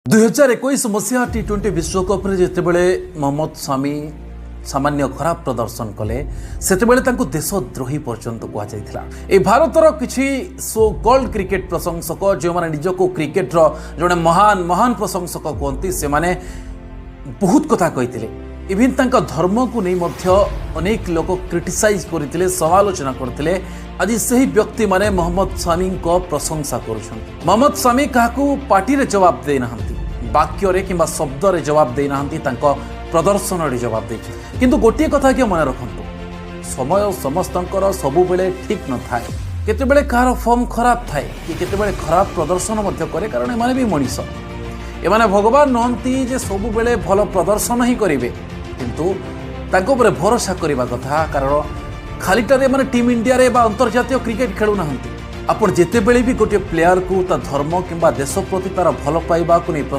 2021 मसीहा T20 विश्वकप जितेबले मोहम्मद शामी सामान्य खराब प्रदर्शन कले सेतेबेले तांको देशद्रोही पर्यंत कहुला। ए भारतर किछि सो कॉल्ड क्रिकेट प्रशंसक जो माने निजको क्रिकेटर जड़े महान महान प्रशंसक कहते से माने बहुत कथा कही इवन तांका धर्म को नहीं मध्य अनेक लोक क्रिटिसाइज करते समालोचना करते। आज सही व्यक्ति माने मोहम्मद शामी को प्रशंसा करुछन। मोहम्मद शामी काहाकू पार्टी रे जवाब देना वाक्य रे किंबा शब्द रे जवाब देना प्रदर्शन रे जवाब दे। किंतु गोटे कथा के मन रखंतु समय समस्तंकर सबु बेले ठीक न थाए। केतेबेले कार फॉर्म खराब थाए कि केतेबेले खराब प्रदर्शन मध्य करे कारण एमाने भी मनीष एमाने भगवान नहंती जे सबु बेले भल प्रदर्शन ही करिवे किंतु ताको ऊपर भरोसा करबा कथा कारण खालीटारे माने टीम इंडिया रे बा अंतर्जातीय क्रिकेट खेलु नाहंती। आपण जेतेबेले भी गोटे प्लेयर को ता धर्म किंबा देश प्रति तार भल पाइबा को नहीं